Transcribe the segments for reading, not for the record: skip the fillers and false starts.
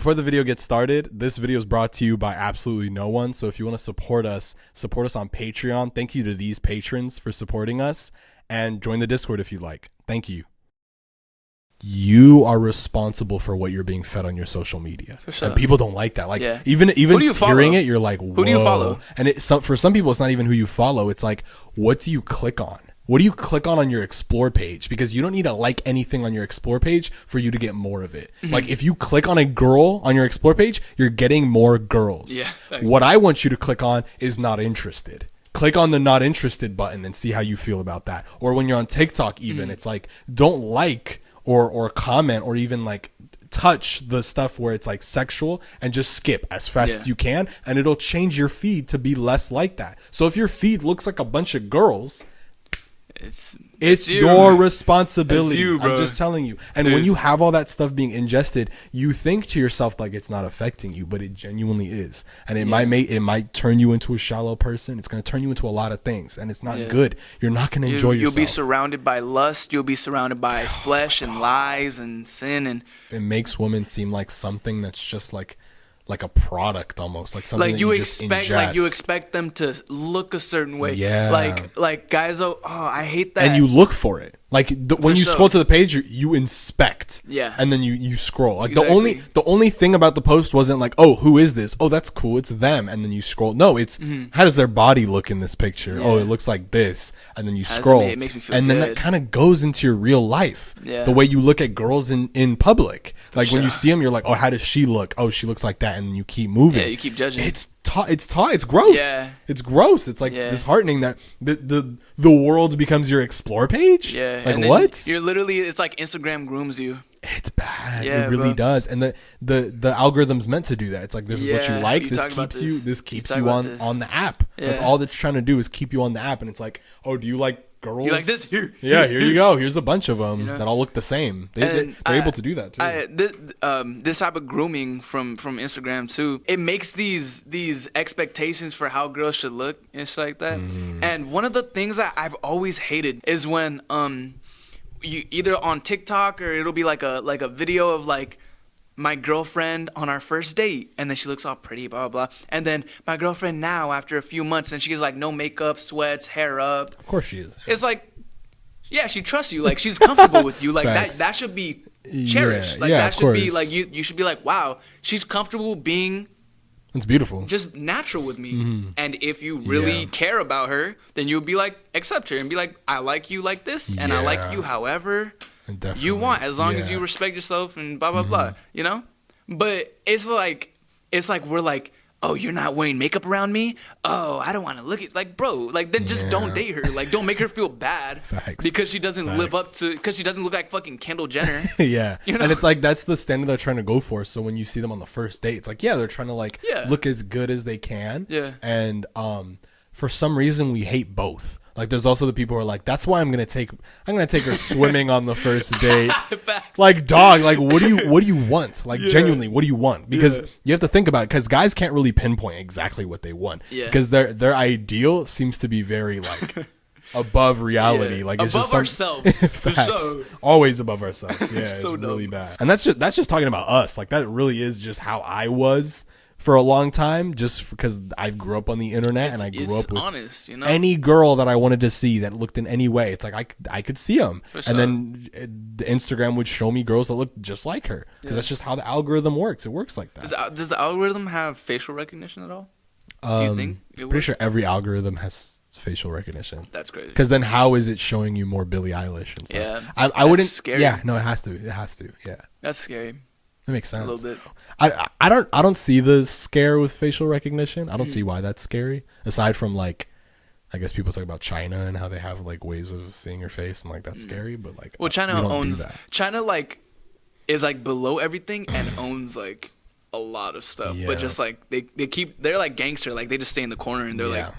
before the video gets started, this video is brought to you by absolutely no one. So if you want to support us on Patreon. Thank you to these patrons for supporting us, and join the Discord if you like. Thank you. You are responsible for what you're being fed on your social media. For sure. And people don't like that. Like, even hearing it, you're like, whoa. Who do you follow? And for some people, it's not even who you follow. It's like, what do you click on? What do you click on your explore page? Because you don't need to like anything on your explore page for you to get more of it. Mm-hmm. Like, if you click on a girl on your explore page, you're getting more girls. Yeah. What I want you to click on is not interested. Click on the not interested button and see how you feel about that. Or when you're on TikTok even, it's like, don't like or comment or even like touch the stuff where it's like sexual, and just skip as fast as you can, and it'll change your feed to be less like that. So if your feed looks like a bunch of girls, it's your responsibility. I'm just telling you. And when you have all that stuff being ingested, you think to yourself like it's not affecting you, but it genuinely is. And it might turn you into a shallow person. It's going to turn you into a lot of things, and it's not good. You're not going to enjoy yourself. You'll be surrounded by lust. You'll be surrounded by flesh and lies and sin, and it makes women seem like something that's just like a product, almost like something like you expect, like you expect them to look a certain way. Yeah, like guys. Oh, I hate that. And you look for it. Like when you scroll to the page, you inspect. Yeah. And then you scroll. Like the only thing about the post wasn't like, oh, who is this? Oh, that's cool. It's them. And then you scroll. No, it's how does their body look in this picture? Yeah. Oh, it looks like this. And then you scroll. It makes me feel and good. then that kind of goes into your real life. Yeah. The way you look at girls in public. Like when you see them, you're like, oh, how does she look? Oh, she looks like that. And then you keep moving. Yeah, you keep judging. It's gross. Yeah. It's gross. It's like disheartening that the world becomes your explore page. Yeah. Like, what? You're literally, it's like Instagram grooms you. It's bad. Yeah, it really does. And the algorithm's meant to do that. It's like, this is what you like. This keeps you on the app. Yeah. That's all that's trying to do, is keep you on the app. And it's like, oh, do you like girls? You like this? Here. Yeah, here you go. Here's a bunch of them that all look the same. They're able to do that too. This type of grooming from Instagram too, it makes these expectations for how girls should look and shit like that. And one of the things that I've always hated is when you either on TikTok, or it'll be like a video of like my girlfriend on our first date, and then she looks all pretty, blah, blah, blah. And then my girlfriend now, after a few months, and she's like no makeup, sweats, hair up. Of course she is. It's like, yeah, she trusts you. Like, she's comfortable with you. Like, that should be cherished. Like, that should be, like, you should be like, wow, she's comfortable being... It's beautiful. Just natural with me. And if you really care about her, then you would be like, accept her and be like, I like you like this, and I like you however you want, as long as you respect yourself and blah, blah, blah, you know? But it's like we're like, oh, you're not wearing makeup around me? Oh, I don't want to look at, like, bro, like, then just don't date her. Like, don't make her feel bad because she doesn't live up to, because she doesn't look like fucking Kendall Jenner. Yeah. You know? And it's like, that's the standard they're trying to go for. So when you see them on the first date, it's like, they're trying to like look as good as they can. Yeah. And for some reason, we hate both. Like, there's also the people who are like, that's why I'm gonna take her swimming on the first date. Like, dog, like, what do you want? Like, genuinely, what do you want? Because you have to think about it, because guys can't really pinpoint exactly what they want. Yeah. Because their ideal seems to be very like above reality. Like, it's above just ourselves. Facts. Sure. Always above ourselves. Yeah, it's really bad. And that's just talking about us. Like, that really is just how I was for a long time, just because I grew up on the internet, and I grew up with honest, you know? Any girl that I wanted to see that looked in any way. It's like I could see them, and then the Instagram would show me girls that looked just like her, because that's just how the algorithm works. It works like that. Does the algorithm have facial recognition at all? Do you think? Pretty sure every algorithm has facial recognition. That's crazy. Because then how is it showing you more Billie Eilish and stuff? Yeah, I wouldn't. Scary. Yeah, no, it has to. It has to. Yeah, that's scary. That makes sense. A little bit. I don't see the scare with facial recognition. I don't see why that's scary. Aside from, like, I guess people talk about China and how they have like ways of seeing your face, and like that's scary. But like, well, China owns like is like below everything and owns like a lot of stuff. Yeah. But just like they're like gangster. Like, they just stay in the corner and they're like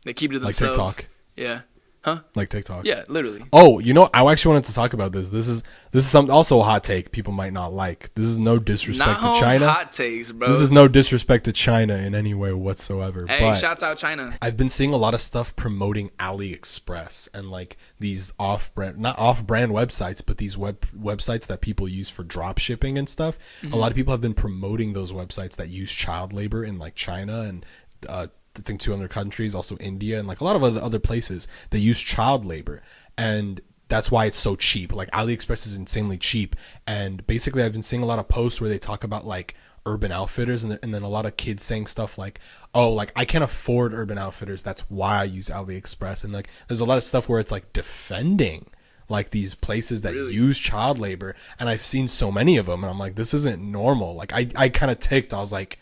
they keep it to themselves. Like TikTok. Yeah. Huh? Like TikTok. Yeah, literally. Oh, I actually wanted to talk about this. This is some also a hot take people might not like. This is no disrespect to China. Hot takes, bro. This is no disrespect to China in any way whatsoever. Hey, but shouts out China. I've been seeing a lot of stuff promoting AliExpress and like these not off-brand websites, but these websites that people use for drop shipping and stuff. A lot of people have been promoting those websites that use child labor in like China and I think 2 other countries, also India and like a lot of other places that use child labor, and that's why it's so cheap. Like AliExpress is insanely cheap, and basically I've been seeing a lot of posts where they talk about like Urban Outfitters, and then a lot of kids saying stuff like, oh, like I can't afford Urban Outfitters, that's why I use AliExpress, and like there's a lot of stuff where it's like defending like these places that use child labor, and I've seen so many of them, and I'm like, this isn't normal. Like I kind of ticked. I was like,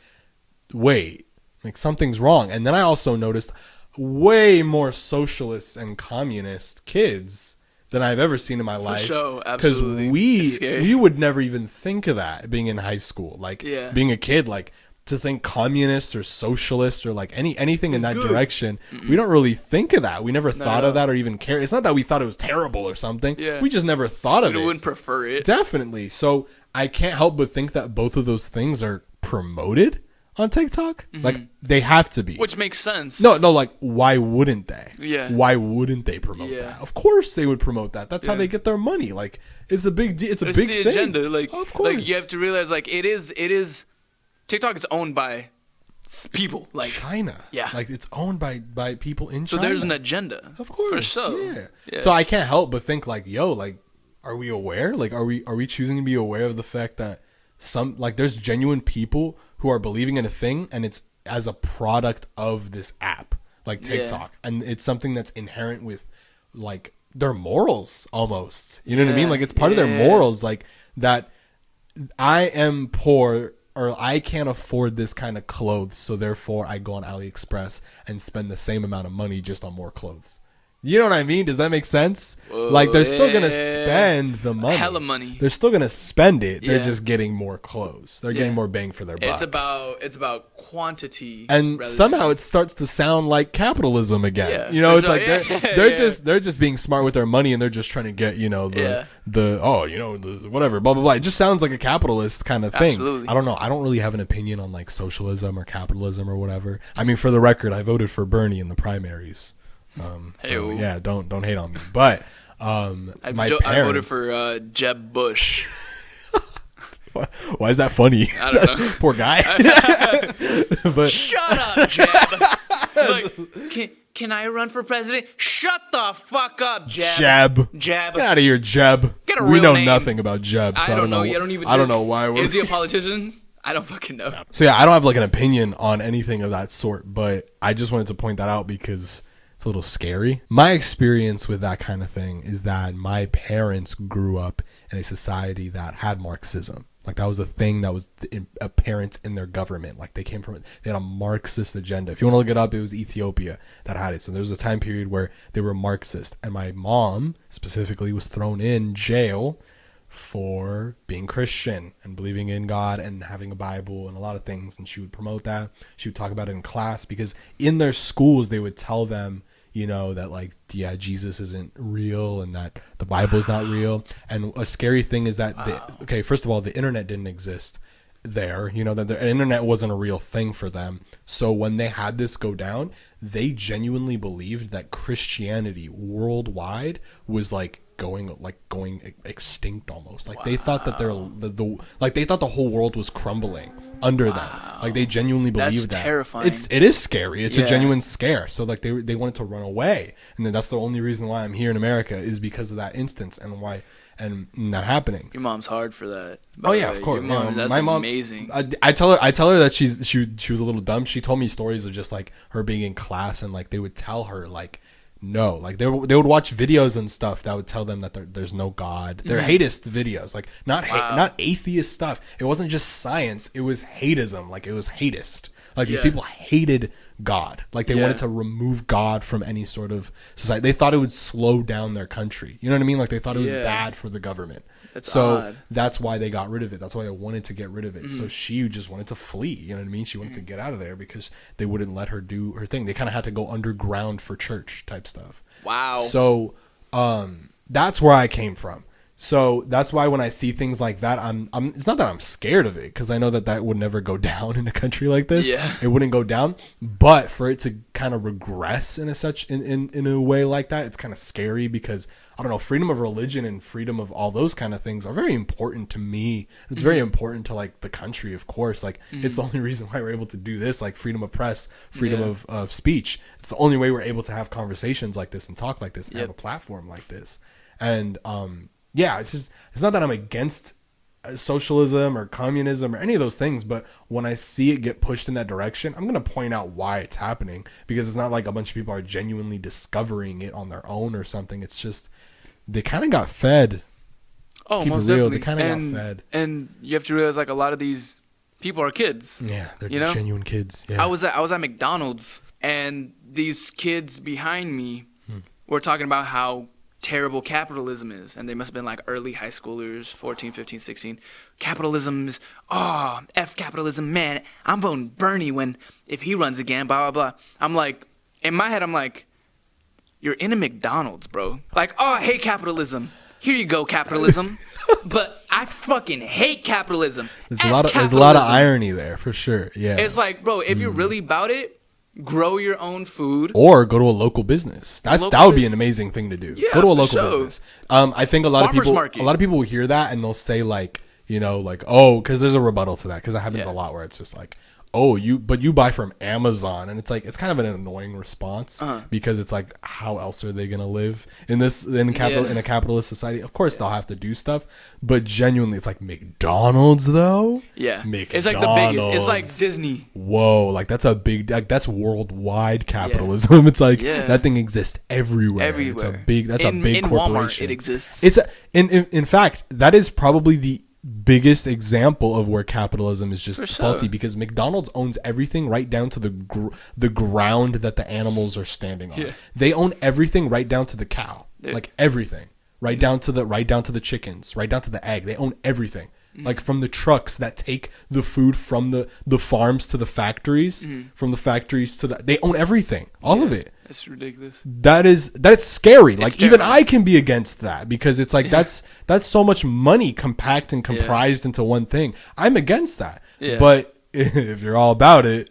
wait. Like something's wrong. And then I also noticed way more socialist and communist kids than I've ever seen in my life. For sure, absolutely. Because we would never even think of that being in high school. Like being a kid, like to think communist or socialist or like anything in that direction. We don't really think of that. We never thought of that or even care. It's not that we thought it was terrible or something. Yeah. We just never thought of it. We wouldn't prefer it. Definitely. So I can't help but think that both of those things are promoted on TikTok. Like they have to be, which makes sense. No, like why wouldn't they? Yeah, why wouldn't they promote that? Of course they would promote that. That's how they get their money. Like it's a big deal. It's a big thing. Agenda. Like of course, like you have to realize like it is TikTok is owned by people like China. Yeah, like it's owned by people in China. So there's an agenda. Of course, for sure. Yeah. So I can't help but think like, yo, like are we aware? Like are we choosing to be aware of the fact that there's genuine people who are believing in a thing, and it's as a product of this app like TikTok, and it's something that's inherent with like their morals almost. You know what I mean? Like it's part of their morals, like that I am poor or I can't afford this kind of clothes, so therefore I go on AliExpress and spend the same amount of money just on more clothes. You know what I mean? Does that make sense? Whoa, like they're still gonna spend the money, hella money. They're still gonna spend it. They're just getting more clothes. They're getting more bang for their buck. It's about quantity, and somehow it starts to sound like capitalism again. Yeah, you know, it's like they're just being smart with their money, and they're just trying to get the whatever blah blah blah. It just sounds like a capitalist kind of thing. Absolutely. I don't know. I don't really have an opinion on like socialism or capitalism or whatever. I mean, for the record, I voted for Bernie in the primaries. So yeah, don't hate on me. But I voted for Jeb Bush. Why is that funny? I don't know. Poor guy. But shut up, Jeb. Like, can I run for president? Shut the fuck up, Jeb. Get out of here, Jeb. Get a real We know name. nothing about Jeb. So I don't know. I don't know why. Is he a politician? I don't fucking know. So yeah, I don't have like an opinion on anything of that sort, but I just wanted to point that out because it's a little scary. My experience with that kind of thing is that my parents grew up in a society that had Marxism. Like that was a thing that was apparent in their government. Like they had a Marxist agenda. If you want to look it up, it was Ethiopia that had it. So there was a time period where they were Marxist. And my mom specifically was thrown in jail for being Christian and believing in God and having a Bible and a lot of things. And she would promote that. She would talk about it in class because in their schools, they would tell them, that like, yeah, Jesus isn't real and that the Bible is not real. And a scary thing is that, first of all, the internet didn't exist there, that the internet wasn't a real thing for them. So when they had this go down, they genuinely believed that Christianity worldwide was like going extinct almost. Like they thought that they thought the whole world was crumbling under them. Like they genuinely believed that. That's terrifying. It is scary. It's a genuine scare. So like they wanted to run away, and then that's the only reason why I'm here in America is because of that instance and that happening. Your mom's hard for that. Oh yeah, of course. That's my mom, amazing. I tell her that she was a little dumb. She told me stories of just like her being in class and like they would tell her like, no, like they would watch videos and stuff that would tell them that there's no God. They're hateist videos, like not atheist stuff. It wasn't just science. It was hateism. Like it was hateist. Like these people hated God. Like they wanted to remove God from any sort of society. They thought it would slow down their country. You know what I mean? Like they thought it was bad for the government. That's so odd. that's why they got rid of it. That's why they wanted to get rid of it. So she just wanted to flee. You know what I mean? She wanted to get out of there because they wouldn't let her do her thing. They kind of had to go underground for church type stuff. Wow. So that's where I came from. So that's why when I see things like that, I'm it's not that I'm scared of it, because I know that would never go down in a country like this. Yeah. It wouldn't go down. But for it to kind of regress in a way like that, it's kind of scary, because I don't know, freedom of religion and freedom of all those kind of things are very important to me. It's very important to like the country, of course. Like it's the only reason why we're able to do this, like freedom of press, freedom of speech. It's the only way we're able to have conversations like this and talk like this and have a platform like this. And yeah, it's not that I'm against socialism or communism or any of those things, but when I see it get pushed in that direction, I'm going to point out why it's happening, because it's not like a bunch of people are genuinely discovering it on their own or something. It's just they kind of got fed. Oh, Keep most it real. definitely. They kind of got fed. And you have to realize, like, a lot of these people are kids. Yeah, they're genuine kids. Yeah. I was at McDonald's, and these kids behind me were talking about how terrible capitalism is, and they must have been like early high schoolers, 14, 15, 16. Capitalism is, F capitalism, man. I'm voting Bernie if he runs again, blah, blah, blah. I'm like, in my head, I'm like, you're in a McDonald's, bro. Like, I hate capitalism. Here you go, capitalism. But I fucking hate capitalism. There's a lot of irony there, for sure. Yeah. It's like, bro, if you're really about it, grow your own food, or go to a local business. That would be an amazing thing to do. Yeah, go to a local business. I think a lot Farmers of market. people will hear that and they'll say like, you know, like, oh, because there's a rebuttal to that, because that happens a lot, where it's just like, oh, you buy from Amazon, and it's like, it's kind of an annoying response, because it's like, how else are they gonna live in a capitalist society? Of course they'll have to do stuff, but genuinely, it's like McDonald's though. Yeah, McDonald's. It's like the biggest. It's like Disney. Whoa, like that's a big, like that's worldwide capitalism. Yeah. It's like that thing exists everywhere. It's a big. That's a big corporation. Walmart, it exists. In fact, that is probably the biggest example of where capitalism is just faulty, because McDonald's owns everything right down to the ground that the animals are standing on. Yeah. They own everything right down to the cow, like everything, right down to the chickens, right down to the egg. They own everything, like from the trucks that take the food from the farms to the factories, from the factories to they own everything, all of it. It's ridiculous. That's scary. It's like scary. Even I can be against that, because it's like that's so much money compact and comprised into one thing. I'm against that. Yeah. But if you're all about it,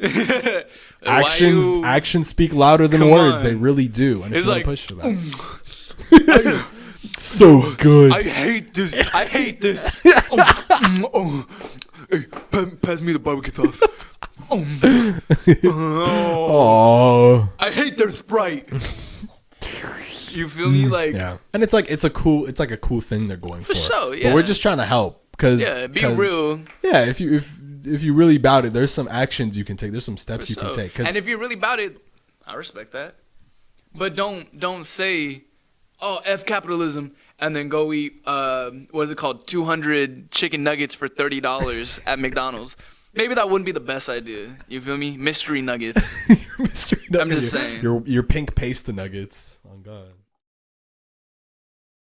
actions speak louder than words. On. They really do. And if you want to push for that. So good. I hate this. Hey, pass me the barbecue sauce. Oh. I hate their Sprite. You feel me? Like, yeah. And it's like a cool thing they're going for. For sure, yeah. But we're just trying to help, be real. Yeah, if you really about it, there's some actions you can take. There's some steps you can take. And if you're really about it, I respect that. But don't say, oh, F capitalism, and then go eat, what is it called, 200 chicken nuggets for $30 at McDonald's. Maybe that wouldn't be the best idea. You feel me? Mystery nuggets. Mystery nuggets. I'm just saying. Your pink paste nuggets. Oh, God.